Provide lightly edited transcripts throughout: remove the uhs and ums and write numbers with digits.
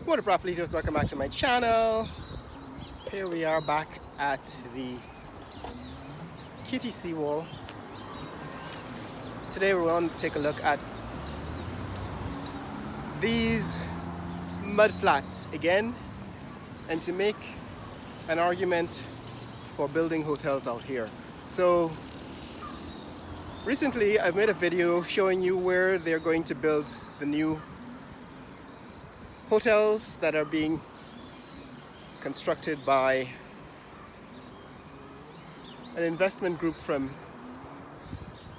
What up, Raffalitos? Welcome back to my channel. Here we are back at the Kitty seawall. Today we're going to take a look at these mud flats again, and to make an argument for building hotels out here. So recently I've made a video showing you where they're going to build the new hotels that are being constructed by an investment group from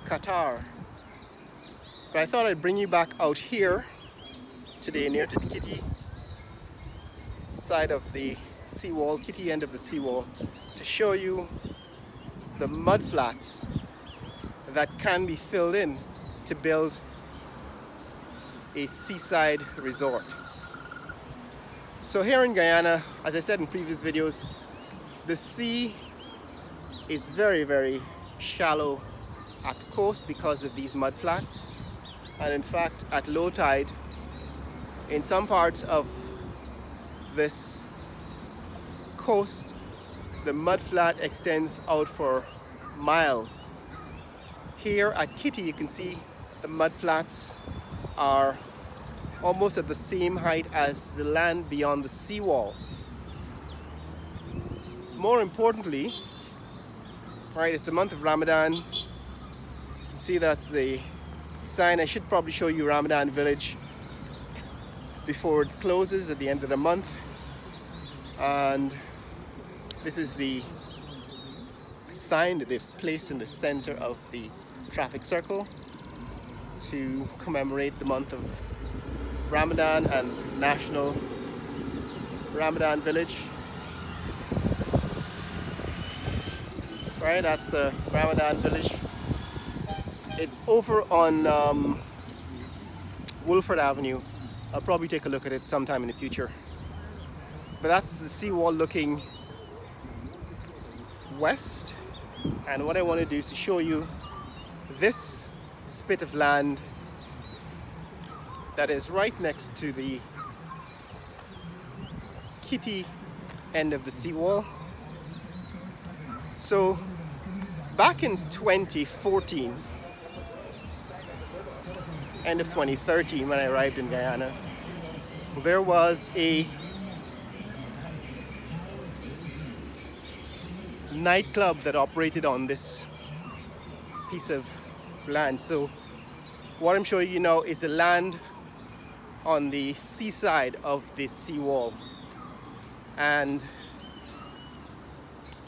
Qatar. But I thought I'd bring you back out here today, near to the Kitty side of the seawall, Kitty end of the seawall, to show you the mud flats that can be filled in to build a seaside resort. So here in Guyana, as I said in previous videos, the sea is very, very shallow at the coast because of these mud flats. And in fact, at low tide, in some parts of this coast, the mud flat extends out for miles. Here at Kitty, you can see the mud flats are almost at the same height as the land beyond the seawall. More importantly, right, it's the month of Ramadan. You can see that's the sign. I should probably show you Ramadan Village before it closes at the end of the month. And this is the sign that they've placed in the center of the traffic circle to commemorate the month of Ramadan and National Ramadan Village. Right, that's the Ramadan Village. It's over on Wolford Avenue. I'll probably take a look at it sometime in the future. But that's the seawall looking west. And what I want to do is to show you this spit of land that is right next to the Kitty end of the seawall. So back in 2014, end of 2013, when I arrived in Guyana, there was a nightclub that operated on this piece of land. So what I'm showing you now is the land on the seaside of the seawall. And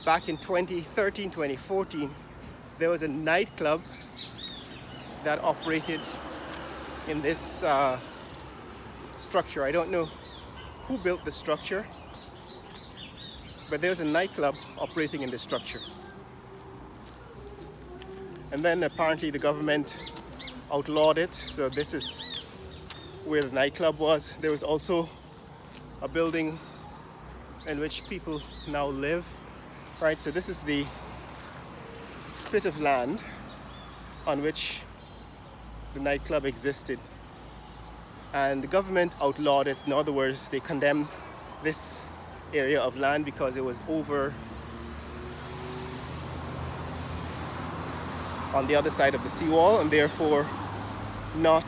back in 2013, 2014, there was a nightclub that operated in this structure. I don't know who built the structure, but there's a nightclub operating in this structure. And then apparently the government outlawed it, so this is where the nightclub was. There was also a building in which people now live. Right, so this is the spit of land on which the nightclub existed. And the government outlawed it. In other words, they condemned this area of land because it was over on the other side of the seawall, and therefore not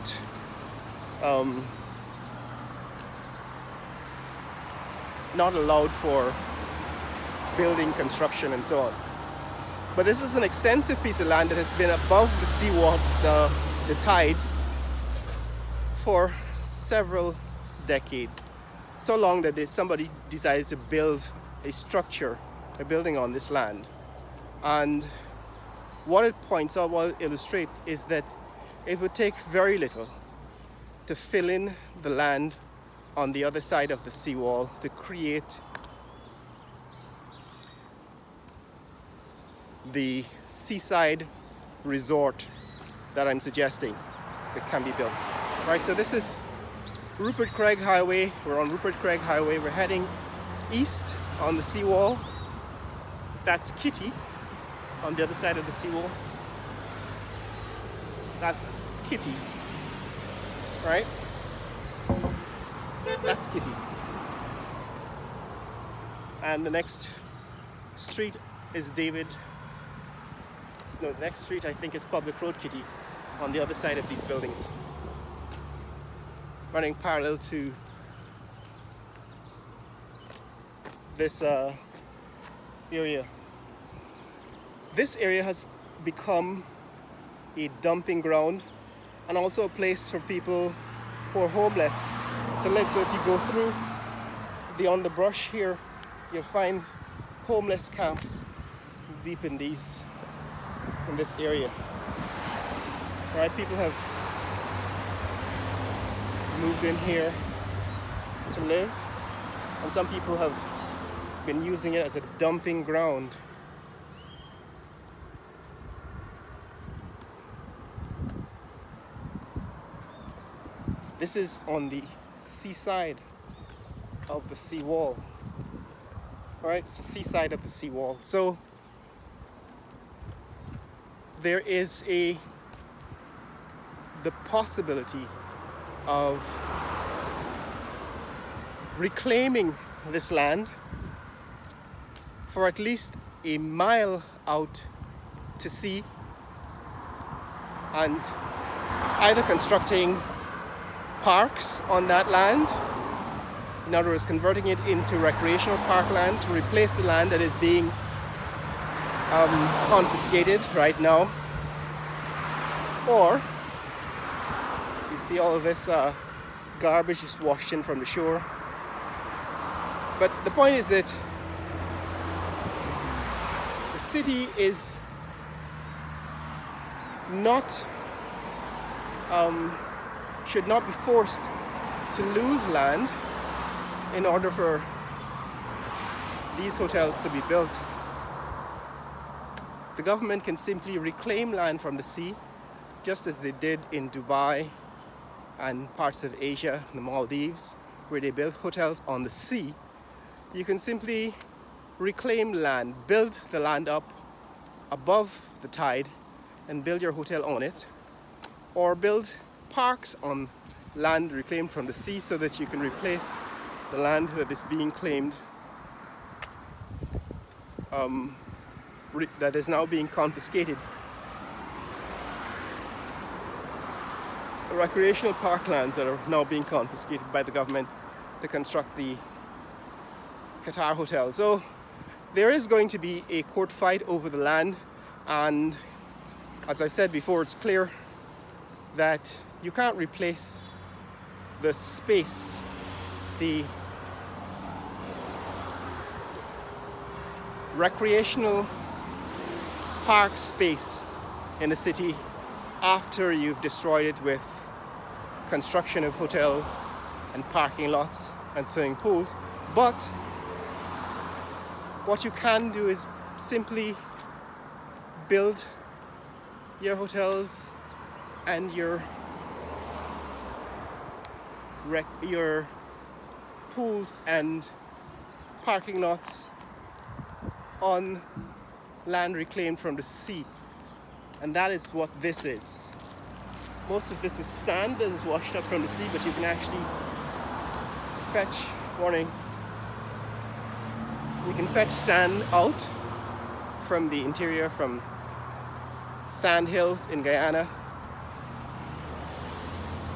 allowed for building, construction, and so on. But this is an extensive piece of land that has been above the seawall, the tides, for several decades. So long that somebody decided to build a structure, a building on this land. And what it points out, what it illustrates, is that it would take very little to fill in the land on the other side of the seawall to create the seaside resort that I'm suggesting that can be built. Right, so this is Rupert Craig Highway. We're on Rupert Craig Highway. We're heading east on the seawall. That's Kitty on the other side of the seawall. That's Kitty, right? That's Kitty. And the next street is the next street I think is Public Road, Kitty, on the other side of these buildings, running parallel to this area. This area has become a dumping ground and also a place for people who are homeless to live. So if you go through the underbrush here, you'll find homeless camps deep in this area. Right, people have moved in here to live, and some people have been using it as a dumping ground. This is on the seaside of the seawall. Alright, it's the seaside of the seawall. So there is the possibility of reclaiming this land for at least a mile out to sea, and either constructing parks on that land, in other words converting it into recreational parkland to replace the land that is being confiscated right now, or you see all of this garbage just washed in from the shore. But the point is that the city is not should not be forced to lose land in order for these hotels to be built. The government can simply reclaim land from the sea, just as they did in Dubai and parts of Asia, the Maldives, where they built hotels on the sea. You can simply reclaim land, build the land up above the tide and build your hotel on it, or build parks on land reclaimed from the sea so that you can replace the land that is being claimed, that is now being confiscated. Recreational parklands that are now being confiscated by the government to construct the Qatar hotel. So there is going to be a court fight over the land, and as I've said before, it's clear that you can't replace the space, the recreational park space in a city after you've destroyed it with construction of hotels and parking lots and swimming pools. But what you can do is simply build your hotels and your pools and parking lots on land reclaimed from the sea. And that is what this is. Most of this is sand that is washed up from the sea, but you can actually we can fetch sand out from the interior, from sand hills in Guyana,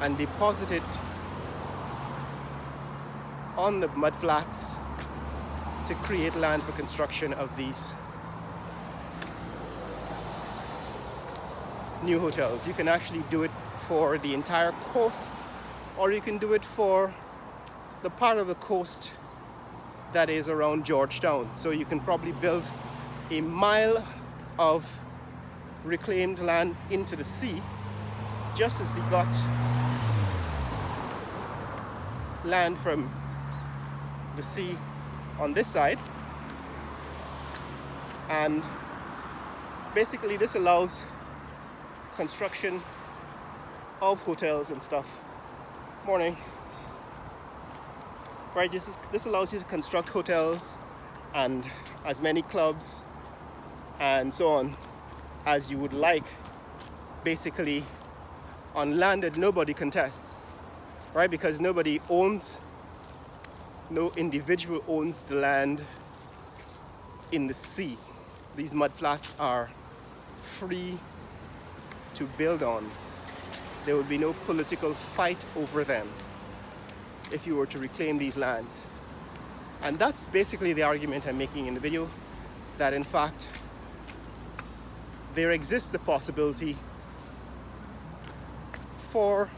and deposit it on the mudflats to create land for construction of these new hotels. You can actually do it for the entire coast, or you can do it for the part of the coast that is around Georgetown. So you can probably build a mile of reclaimed land into the sea, just as we got land from the sea on this side. And basically this allows construction of hotels and stuff. Morning. Right, this allows you to construct hotels and as many clubs and so on as you would like, basically on land that nobody contests, right? Because no individual owns the land in the sea. These mudflats are free to build on. There would be no political fight over them if you were to reclaim these lands. And that's basically the argument I'm making in the video, that in fact there exists the possibility for